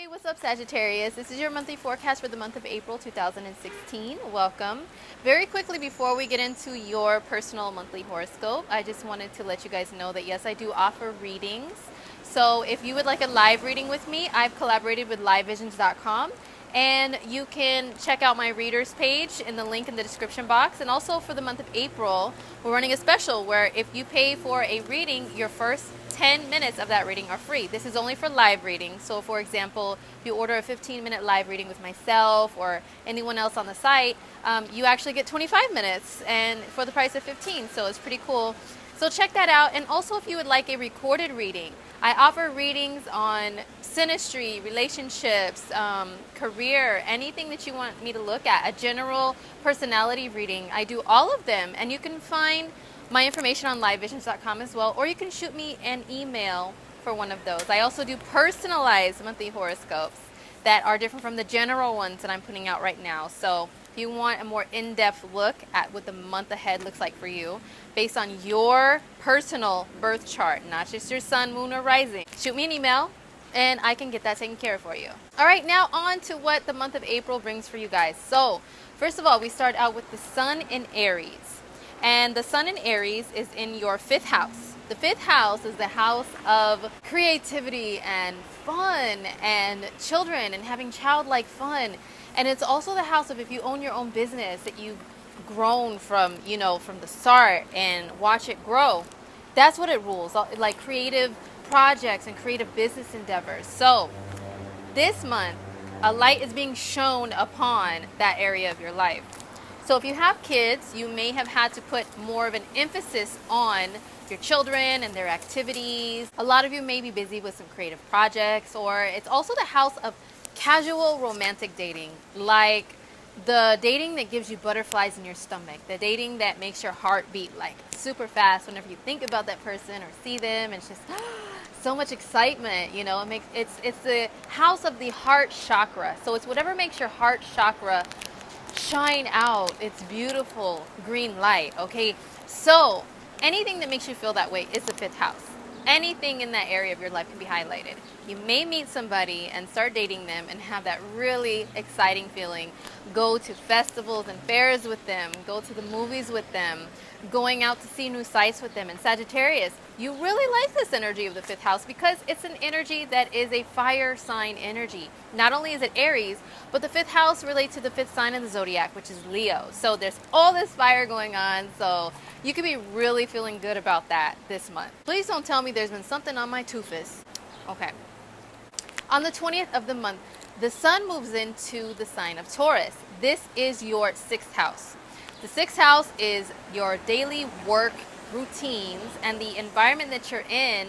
Hey, what's up, Sagittarius? This is your monthly forecast for the month of April 2016. Welcome. Very quickly, before we get into your personal monthly horoscope, I just wanted to let you guys know that yes, I do offer readings. So if you would like a live reading with me, I've collaborated with livevisions.com, and you can check out my readers page in the link in the description box. And also for the month of April, we're running a special where if you pay for a reading, your first 10 minutes of that reading are free. This is only for live readings. So for example, if you order a 15-minute live reading with myself or anyone else on the site, you actually get 25 minutes and for the price of 15. So it's pretty cool. So check that out. And also, if you would like a recorded reading, I offer readings on synastry, relationships, career, anything that you want me to look at, a general personality reading. I do all of them, and you can find my information on livevisions.com as well, or you can shoot me an email for one of those. I also do personalized monthly horoscopes that are different from the general ones that I'm putting out right now. So if you want a more in-depth look at what the month ahead looks like for you based on your personal birth chart, not just your sun, moon, or rising, shoot me an email and I can get that taken care of for you. All right, now on to what the month of April brings for you guys. So first of all, we start out with the sun in Aries. And the sun in Aries is in your 5th house. The 5th house is the house of creativity and fun and children and having childlike fun. And it's also the house of if you own your own business that you've grown from, from the start and watch it grow. That's what it rules, like creative projects and creative business endeavors. So this month, a light is being shown upon that area of your life. So if you have kids, you may have had to put more of an emphasis on your children and their activities. A lot of you may be busy with some creative projects, or it's also the house of casual romantic dating, like the dating that gives you butterflies in your stomach, the dating that makes your heart beat like super fast whenever you think about that person or see them. It's just so much excitement, it's the house of the heart chakra. So it's whatever makes your heart chakra shine out its beautiful green light. Okay, so anything that makes you feel that way is the 5th house. Anything in that area of your life can be highlighted. You may meet somebody and start dating them and have that really exciting feeling. Go to festivals and fairs with them, go to the movies with them, going out to see new sights with them. And Sagittarius, you really like this energy of the 5th house because it's an energy that is a fire sign energy. Not only is it Aries, but the 5th house relates to the 5th sign of the zodiac, which is Leo. So there's all this fire going on. So you could be really feeling good about that this month. Please don't tell me there's been something on my toothus. Okay. On the 20th of the month, the sun moves into the sign of Taurus. This is your 6th house. The 6th house is your daily work routines and the environment that you're in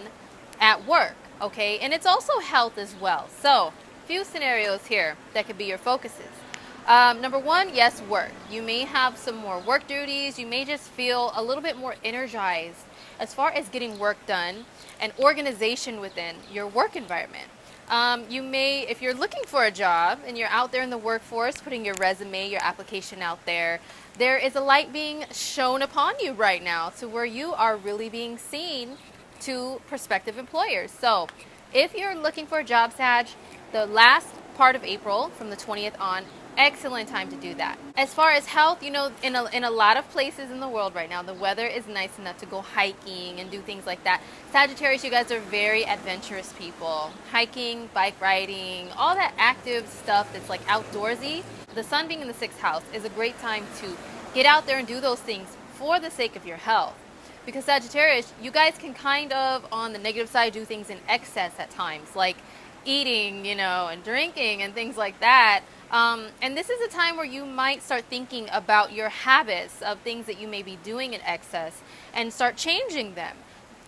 at work, okay? And it's also health as well. So, few scenarios here that could be your focuses. Number one, yes, work. You may have some more work duties. You may just feel a little bit more energized as far as getting work done and organization within your work environment. You may, if you're looking for a job and you're out there in the workforce, putting your resume, your application out there, there is a light being shown upon you right now to where you are really being seen to prospective employers. So if you're looking for a job, Sag, the last part of April from the 20th on, excellent time to do that. As far as health, in a lot of places in the world right now, the weather is nice enough to go hiking and do things like that. Sagittarius, you guys are very adventurous people. Hiking, bike riding, all that active stuff that's like outdoorsy. The sun being in the 6th house is a great time to get out there and do those things for the sake of your health. Because Sagittarius, you guys can kind of, on the negative side, do things in excess at times, like eating, and drinking and things like that. And this is a time where you might start thinking about your habits of things that you may be doing in excess and start changing them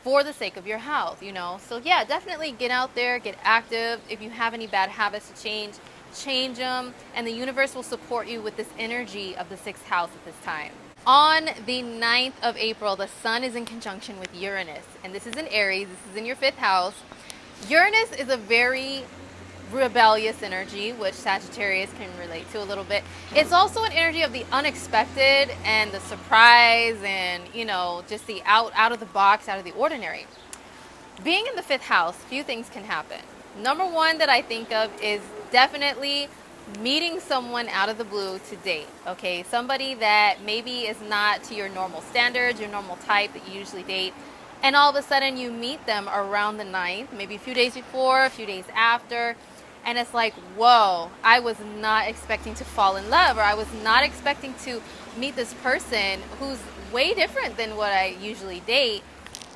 for the sake of your health, So yeah, definitely get out there, get active. If you have any bad habits to change them, and the universe will support you with this energy of the 6th house at this time. On the 9th of April, the sun is in conjunction with Uranus, and this is in Aries. This is in your 5th house. Uranus is a very rebellious energy, which Sagittarius can relate to a little bit. It's also an energy of the unexpected and the surprise and, just the out of the box, out of the ordinary. Being in the 5th house, few things can happen. Number one that I think of is definitely meeting someone out of the blue to date. Okay, somebody that maybe is not to your normal standards, your normal type that you usually date, and all of a sudden you meet them around the ninth, maybe a few days before, a few days after, and it's like, whoa, I was not expecting to fall in love, or I was not expecting to meet this person who's way different than what I usually date,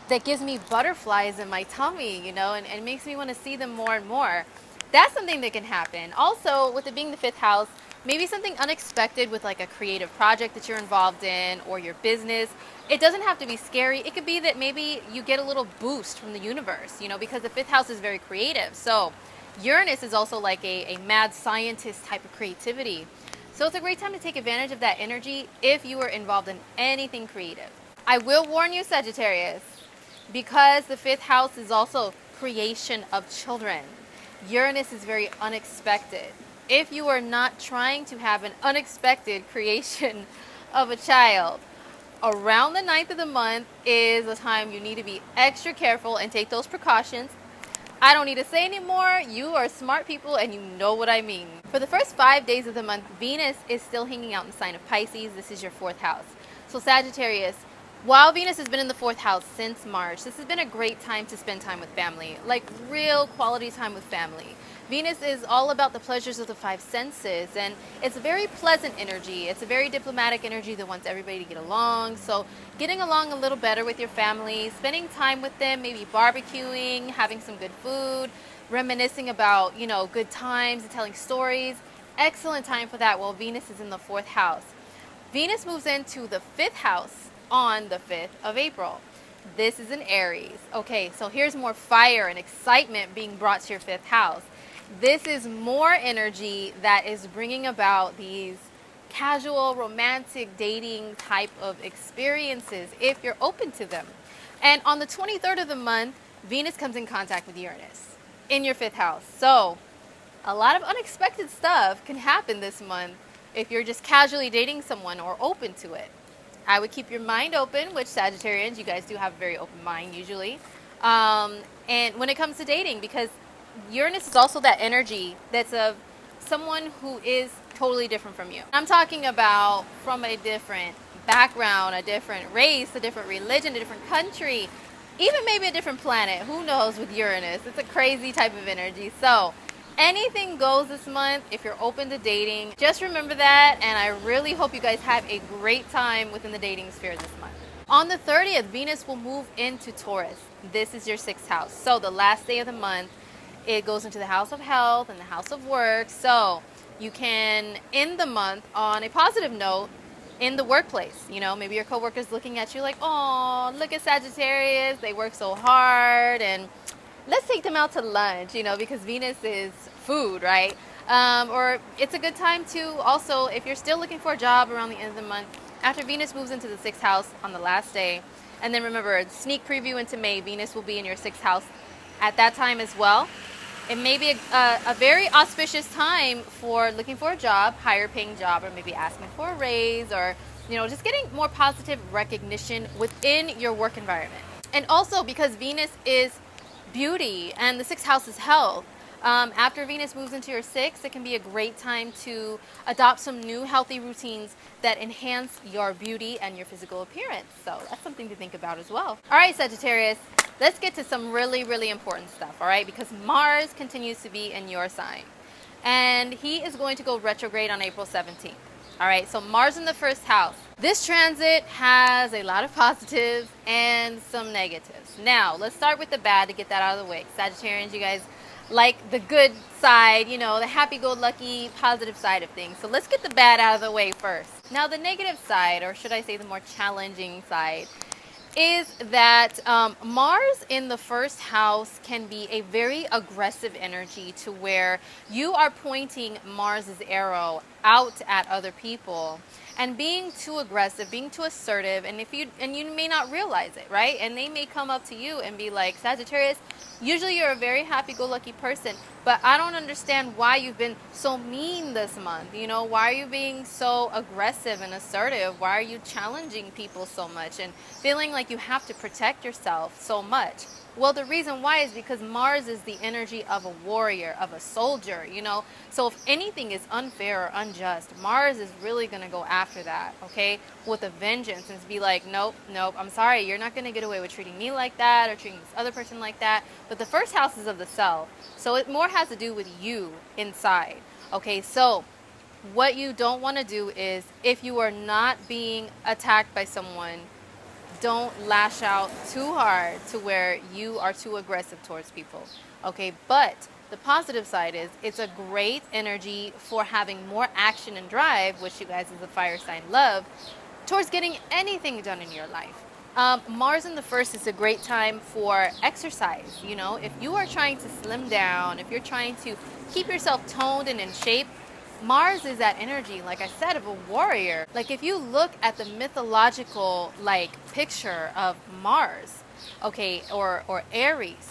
that gives me butterflies in my tummy, and makes me want to see them more and more. That's something that can happen. Also, with it being the fifth house, maybe something unexpected with like a creative project that you're involved in or your business. It doesn't have to be scary. It could be that maybe you get a little boost from the universe, because the fifth house is very creative. So Uranus is also like a mad scientist type of creativity. So it's a great time to take advantage of that energy if you are involved in anything creative. I will warn you, Sagittarius, because the fifth house is also creation of children. Uranus is very unexpected. If you are not trying to have an unexpected creation of a child, around the ninth of the month is a time you need to be extra careful and take those precautions. I don't need to say anymore. You are smart people and you know what I mean. For the first 5 days of the month, Venus is still hanging out in the sign of Pisces. This is your fourth house. So Sagittarius, while Venus has been in the fourth house since March, this has been a great time to spend time with family, like real quality time with family. Venus is all about the pleasures of the five senses, and it's a very pleasant energy. It's a very diplomatic energy that wants everybody to get along. So getting along a little better with your family, spending time with them, maybe barbecuing, having some good food, reminiscing about, good times and telling stories. Excellent time for that while Venus is in the fourth house. Venus moves into the fifth house on the 5th of April. This is in Aries. Okay, so here's more fire and excitement being brought to your fifth house. This is more energy that is bringing about these casual, romantic, dating type of experiences if you're open to them. And on the 23rd of the month, Venus comes in contact with Uranus in your fifth house. So a lot of unexpected stuff can happen this month if you're just casually dating someone or open to it. I would keep your mind open, which Sagittarians, you guys do have a very open mind usually. And when it comes to dating, because Uranus is also that energy that's of someone who is totally different from you. I'm talking about from a different background, a different race, a different religion, a different country, even maybe a different planet. Who knows with Uranus? It's a crazy type of energy. So anything goes this month if you're open to dating. Just remember that, and I really hope you guys have a great time within the dating sphere this month. On the 30th, Venus will move into Taurus. This is your sixth house. So the last day of the month, it goes into the house of health and the house of work. So you can end the month on a positive note in the workplace. Maybe your coworker's looking at you like, oh, look at Sagittarius. They work so hard, and let's take them out to lunch, because Venus is food, right? Or it's a good time to also, if you're still looking for a job around the end of the month, after Venus moves into the sixth house on the last day, and then remember, sneak preview into May, Venus will be in your sixth house at that time as well. It may be a very auspicious time for looking for a job, higher paying job, or maybe asking for a raise, or just getting more positive recognition within your work environment. And also because Venus is beauty and the sixth house is health. After Venus moves into your sixth, it can be a great time to adopt some new healthy routines that enhance your beauty and your physical appearance. So that's something to think about as well. All right, Sagittarius, let's get to some really, really important stuff, all right? Because Mars continues to be in your sign, and he is going to go retrograde on April 17th. All right, so Mars in the first house. This transit has a lot of positives and some negatives. Now, let's start with the bad to get that out of the way. Sagittarians, you guys like the good side, the happy-go-lucky, positive side of things. So let's get the bad out of the way first. Now, the negative side, or should I say the more challenging side, is that Mars in the first house can be a very aggressive energy to where you are pointing Mars's arrow out at other people and being too aggressive, being too assertive, and you may not realize it, right? And they may come up to you and be like, Sagittarius, usually you're a very happy-go-lucky person, but I don't understand why you've been so mean this month. Why are you being so aggressive and assertive? Why are you challenging people so much and feeling like you have to protect yourself so much? Well, the reason why is because Mars is the energy of a warrior, of a soldier, you know? So if anything is unfair or unjust, Mars is really going to go after that, okay? With a vengeance, and be like, nope, nope, I'm sorry, you're not going to get away with treating me like that or treating this other person like that. But the first house is of the self. So it more has to do with you inside, okay? So what you don't want to do is, if you are not being attacked by someone, don't lash out too hard to where you are too aggressive towards people, okay? But the positive side is it's a great energy for having more action and drive, which you guys as a fire sign love, towards getting anything done in your life. Mars in the first is a great time for exercise. You know, if you are trying to slim down, if you're trying to keep yourself toned and in shape, Mars is that energy, like I said, of a warrior. Like if you look at the mythological picture of Mars, okay, or Aries,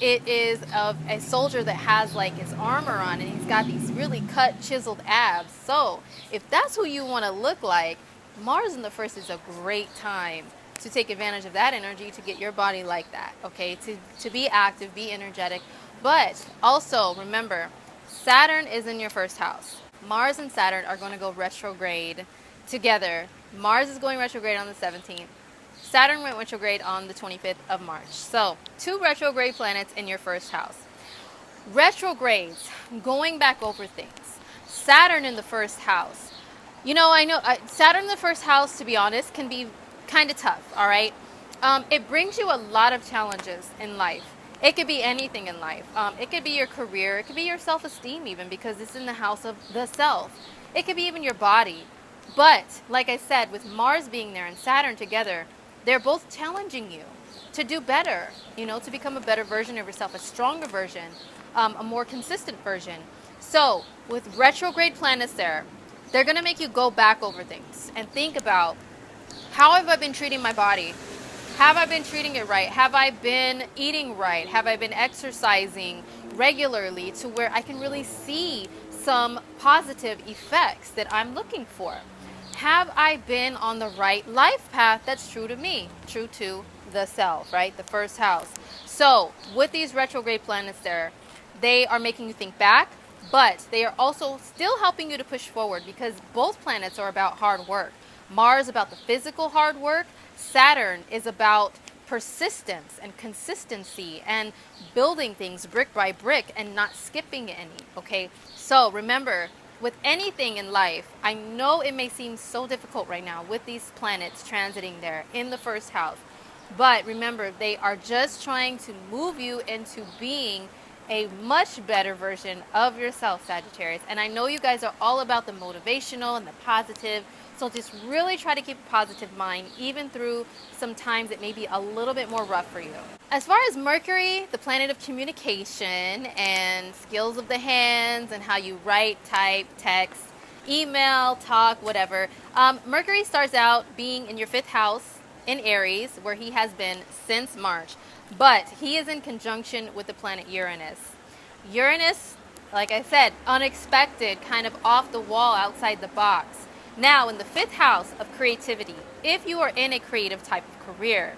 it is of a soldier that has like his armor on and he's got these really cut, chiseled abs. So if that's who you want to look like, Mars in the first is a great time to take advantage of that energy to get your body like that, okay, to be active, be energetic. But also remember, Saturn is in your first house. Mars and Saturn are going to go retrograde together. Mars is going retrograde on the 17th. Saturn went retrograde on the 25th of March. So, two retrograde planets in your first house. Retrogrades, going back over things. Saturn in the first house. You know, Saturn in the first house, to be honest, can be kind of tough, all right? It brings you a lot of challenges in life. It could be anything in life. It could be your career. It could be your self-esteem even, because it's in the house of the self. It could be even your body. But, like I said, with Mars being there and Saturn together, they're both challenging you to do better, you know, to become a better version of yourself, a stronger version, a more consistent version. So, with retrograde planets there, they're going to make you go back over things and think about, how have I been treating my body? Have I been treating it right? Have I been eating right? Have I been exercising regularly to where I can really see some positive effects that I'm looking for? Have I been on the right life path that's true to me, true to the self, right? The first house. So with these retrograde planets there, they are making you think back, but they are also still helping you to push forward, because both planets are about hard work. Mars about the physical hard work. Saturn is about persistence and consistency and building things brick by brick and not skipping any, okay? So remember, with anything in life, I know it may seem so difficult right now with these planets transiting there in the first house, but remember, they are just trying to move you into being a much better version of yourself, Sagittarius. And I know you guys are all about the motivational and the positive. So just really try to keep a positive mind, even through some times it may be a little bit more rough for you. As far as Mercury, the planet of communication and skills of the hands and how you write, type, text, email, talk, whatever. Mercury starts out being in your 5th house in Aries, where he has been since March. But he is in conjunction with the planet Uranus. Uranus, like I said, unexpected, kind of off the wall, outside the box. Now, in the 5th house of creativity, if you are in a creative type of career,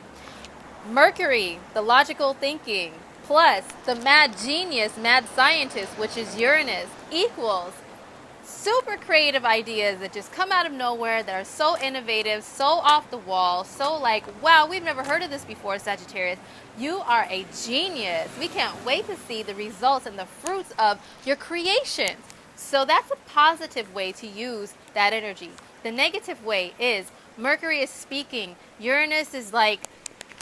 Mercury, the logical thinking, plus the mad genius, mad scientist, which is Uranus, equals super creative ideas that just come out of nowhere, that are so innovative, so off the wall, so like, wow, we've never heard of this before, Sagittarius. You are a genius. We can't wait to see the results and the fruits of your creations. So that's a positive way to use that energy. The negative way is Mercury is speaking. Uranus is like,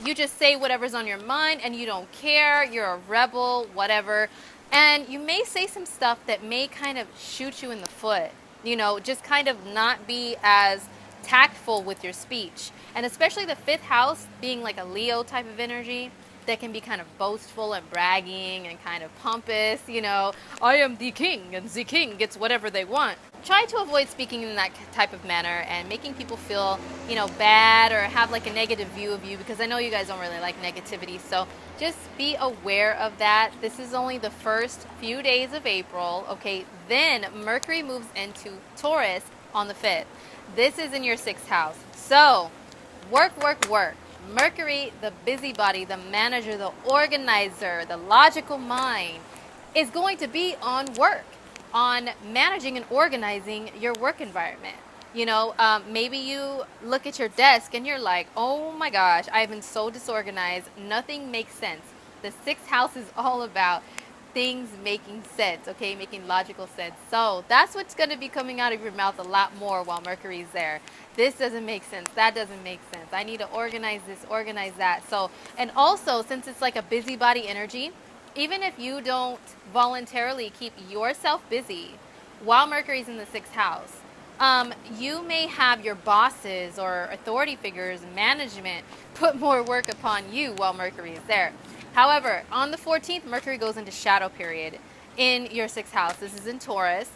you just say whatever's on your mind and you don't care. You're a rebel, whatever. And you may say some stuff that may kind of shoot you in the foot. You know, just kind of not be as tactful with your speech. And especially the 5th house being like a Leo type of energy, that can be kind of boastful and bragging and kind of pompous, you know, I am the king and the king gets whatever they want. Try to avoid speaking in that type of manner and making people feel, you know, bad or have like a negative view of you, because I know you guys don't really like negativity. So just be aware of that. This is only the first few days of April, okay? Then Mercury moves into Taurus on the 5th. This is in your 6th house. So work, work, work. Mercury, the busybody, the manager, the organizer, the logical mind, is going to be on work, on managing and organizing your work environment. Maybe you look at your desk and you're like, oh my gosh, I've been so disorganized. Nothing makes sense. The sixth house is all about things making sense, okay, making logical sense. So that's what's going to be coming out of your mouth a lot more while Mercury's there. This doesn't make sense. That doesn't make sense. I need to organize this, organize that. So, and also, since it's like a busybody energy, even if you don't voluntarily keep yourself busy while Mercury's in the sixth house, you may have your bosses or authority figures, management, put more work upon you while Mercury is there. However, on the 14th, Mercury goes into shadow period in your sixth house. This is in Taurus,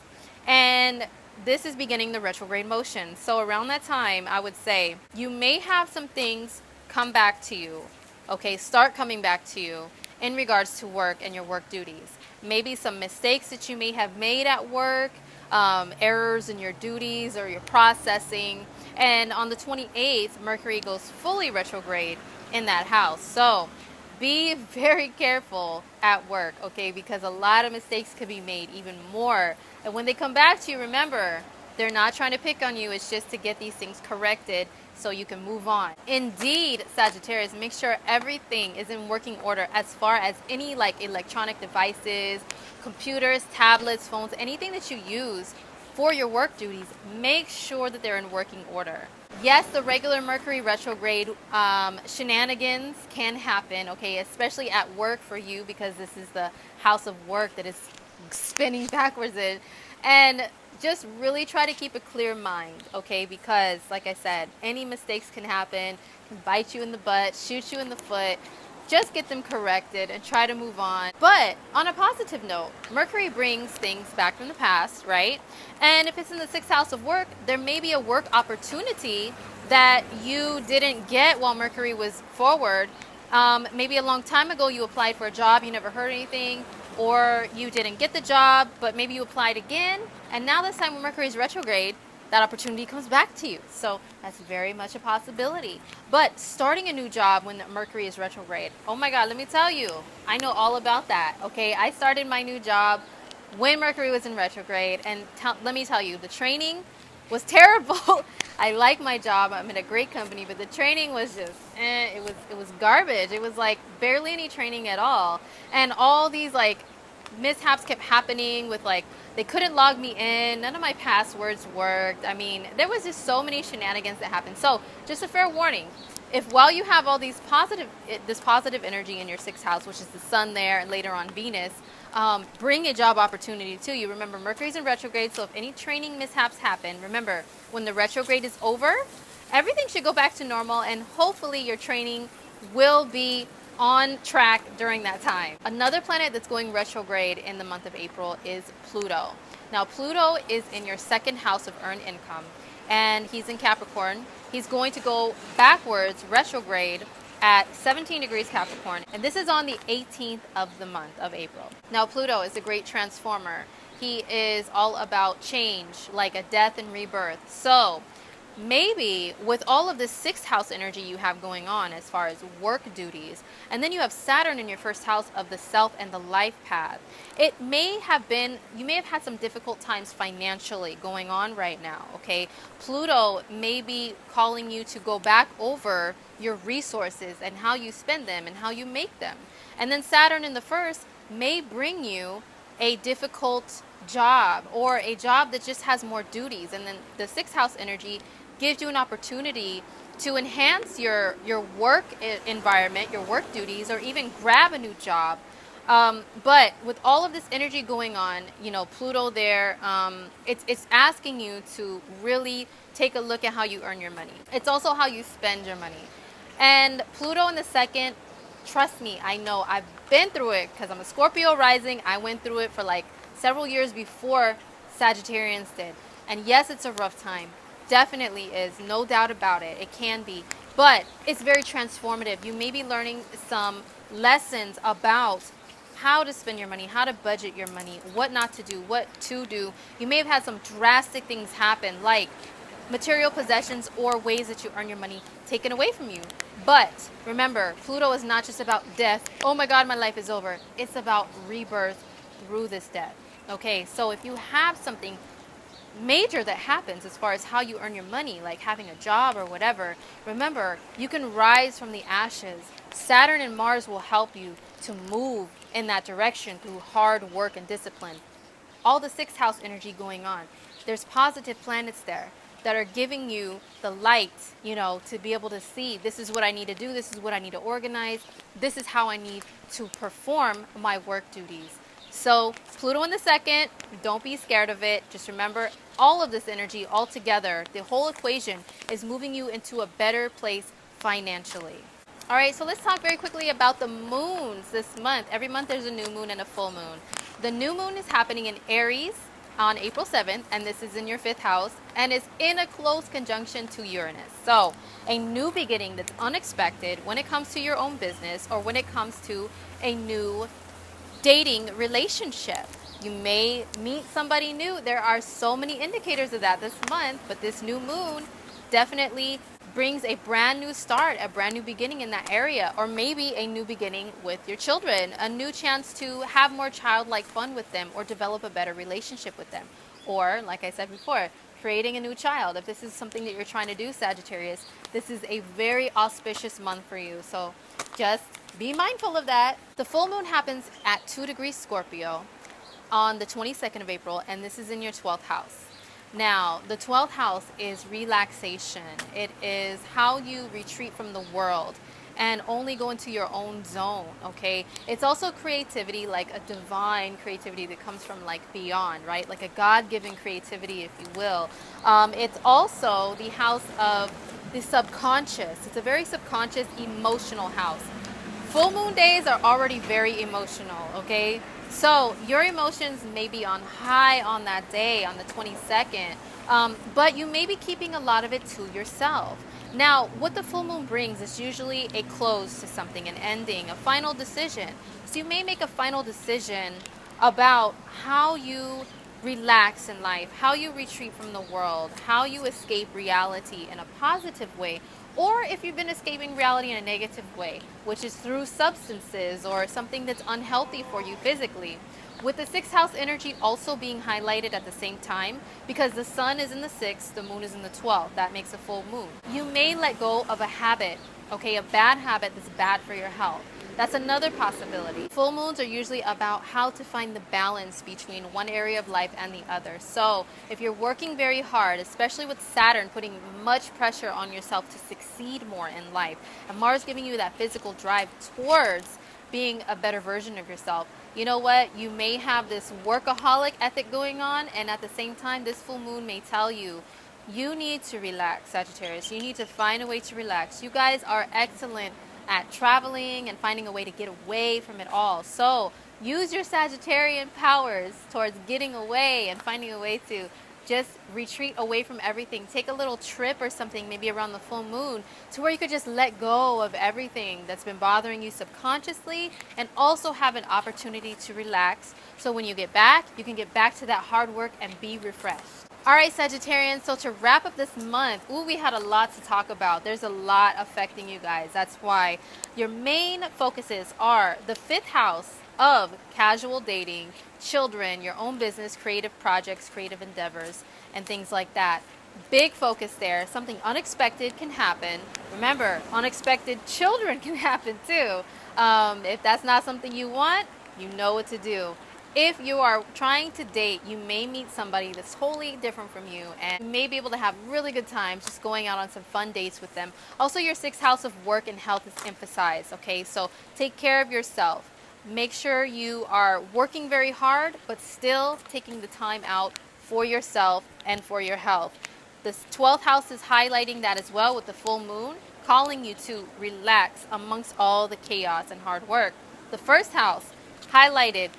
and this is beginning the retrograde motion. So around that time, I would say you may have some things come back to you, okay, start coming back to you in regards to work and your work duties. Maybe some mistakes that you may have made at work, errors in your duties or your processing. And on the 28th, Mercury goes fully retrograde in that house. So be very careful at work, okay, because a lot of mistakes could be made, even more. And when they come back to you, remember, they're not trying to pick on you. It's just to get these things corrected so you can move on. Indeed, Sagittarius, make sure everything is in working order as far as any like electronic devices, computers, tablets, phones, anything that you use for your work duties. Make sure that they're in working order. Yes, the regular Mercury retrograde shenanigans can happen, okay, especially at work for you, because this is the house of work that is spinning backwards in. And just really try to keep a clear mind, okay, because like I said, any mistakes can happen, can bite you in the butt, shoot you in the foot. Just get them corrected and try to move on. But on a positive note, Mercury brings things back from the past, right? And if it's in the sixth house of work, there may be a work opportunity that you didn't get while Mercury was forward. Maybe a long time ago you applied for a job, you never heard anything, or you didn't get the job, but maybe you applied again. And now this time when Mercury is retrograde, that opportunity comes back to you. So that's very much a possibility. But starting a new job when Mercury is retrograde, oh my God, let me tell you, I know all about that, okay? I started my new job when Mercury was in retrograde, and let me tell you, the training was terrible. I like my job, I'm in a great company, but the training was just, it was garbage. It was like barely any training at all. And all these like mishaps kept happening with like, they couldn't log me in. None of my passwords worked. I mean, there was just so many shenanigans that happened. So just a fair warning, if while you have all this positive energy in your sixth house, which is the sun there and later on Venus, bring a job opportunity to you. Remember, Mercury's in retrograde, so if any training mishaps happen, remember, when the retrograde is over, everything should go back to normal, and hopefully your training will be on track during that time. Another planet that's going retrograde in the month of April is Pluto. Now, Pluto is in your second house of earned income, and he's in Capricorn. He's going to go backwards, retrograde, at 17 degrees Capricorn, and this is on the 18th of the month of April. Now, Pluto is a great transformer. He is all about change, like a death and rebirth. So maybe with all of this sixth house energy you have going on as far as work duties, and then you have Saturn in your first house of the self and the life path, you may have had some difficult times financially going on right now, okay? Pluto may be calling you to go back over your resources and how you spend them and how you make them. And then Saturn in the first may bring you a difficult job or a job that just has more duties. And then the sixth house energy gives you an opportunity to enhance your work environment, your work duties, or even grab a new job. But with all of this energy going on, Pluto there, it's asking you to really take a look at how you earn your money. It's also how you spend your money. And Pluto in the second, trust me, I know, I've been through it because I'm a Scorpio rising. I went through it for like several years before Sagittarians did. And yes, it's a rough time. Definitely is, no doubt about it. It can be, but it's very transformative. You may be learning some lessons about how to spend your money, how to budget your money, what not to do, what to do. You may have had some drastic things happen, like material possessions or ways that you earn your money taken away from you. But remember, Pluto is not just about death. Oh my God, my life is over. It's about rebirth through this death. Okay, so if you have something major that happens as far as how you earn your money, like having a job or whatever, remember, you can rise from the ashes. Saturn and Mars will help you to move in that direction through hard work and discipline. All the sixth house energy going on. There's positive planets there that are giving you the light, you know, to be able to see this is what I need to do, this is what I need to organize, this is how I need to perform my work duties. So Pluto in the second, don't be scared of it. Just remember, all of this energy all together, the whole equation is moving you into a better place financially. All right, so let's talk very quickly about the moons this month. Every month there's a new moon and a full moon. The new moon is happening in Aries on April 7th, and this is in your 5th house, and is in a close conjunction to Uranus. So a new beginning that's unexpected when it comes to your own business or when it comes to a new dating relationship. You may meet somebody new. There are so many indicators of that this month, but this new moon definitely brings a brand new start, a brand new beginning in that area, or maybe a new beginning with your children, a new chance to have more childlike fun with them or develop a better relationship with them. Or, like I said before, creating a new child. If this is something that you're trying to do, Sagittarius, this is a very auspicious month for you. So just be mindful of that. The full moon happens at 2 degrees Scorpio on the 22nd of April, and this is in your 12th house. Now, the 12th house is relaxation. It is how you retreat from the world and only go into your own zone, okay? It's also creativity, like a divine creativity that comes from like beyond, right? Like a God-given creativity, if you will. It's also the house of the subconscious. It's a very subconscious, emotional house. Full moon days are already very emotional, okay? So your emotions may be on high on that day, on the 22nd, but you may be keeping a lot of it to yourself. Now, what the full moon brings is usually a close to something, an ending, a final decision. So you may make a final decision about how you relax in life, how you retreat from the world, how you escape reality in a positive way, or if you've been escaping reality in a negative way, which is through substances or something that's unhealthy for you physically. With the 6th house energy also being highlighted at the same time, because the sun is in the 6th, the moon is in the 12th, that makes a full moon. You may let go of a habit, okay, a bad habit that's bad for your health. That's another possibility. Full moons are usually about how to find the balance between one area of life and the other. So if you're working very hard, especially with Saturn putting much pressure on yourself to succeed more in life, and Mars giving you that physical drive towards being a better version of yourself, you know what? You may have this workaholic ethic going on, and at the same time, this full moon may tell you, you need to relax, Sagittarius. You need to find a way to relax. You guys are excellent at traveling and finding a way to get away from it all. So use your Sagittarian powers towards getting away and finding a way to just retreat away from everything. Take a little trip or something, maybe around the full moon, to where you could just let go of everything that's been bothering you subconsciously and also have an opportunity to relax. So when you get back, you can get back to that hard work and be refreshed. All right, Sagittarians, so to wrap up this month, we had a lot to talk about. There's a lot affecting you guys. That's why your main focuses are the 5th house of casual dating, children, your own business, creative projects, creative endeavors, and things like that. Big focus there. Something unexpected can happen. Remember, unexpected children can happen too. If that's not something you want, you know what to do. If you are trying to date, you may meet somebody that's totally different from you, and you may be able to have really good times just going out on some fun dates with them. Also, your 6th house of work and health is emphasized, okay? So take care of yourself. Make sure you are working very hard, but still taking the time out for yourself and for your health. The 12th house is highlighting that as well with the full moon, calling you to relax amongst all the chaos and hard work. The 1st house highlighted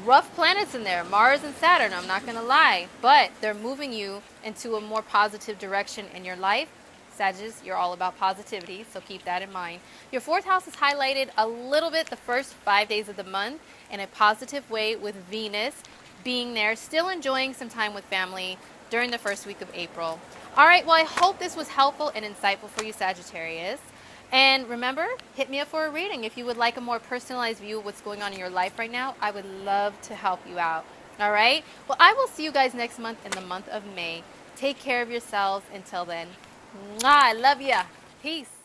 rough planets in there, Mars and Saturn, I'm not going to lie, but they're moving you into a more positive direction in your life. Sagittarius, you're all about positivity, so keep that in mind. Your 4th house is highlighted a little bit the first 5 days of the month in a positive way with Venus being there, still enjoying some time with family during the first week of April. All right, well, I hope this was helpful and insightful for you, Sagittarius. And remember, hit me up for a reading. If you would like a more personalized view of what's going on in your life right now, I would love to help you out. All right? Well, I will see you guys next month in the month of May. Take care of yourselves. Until then, mwah, I love ya. Peace.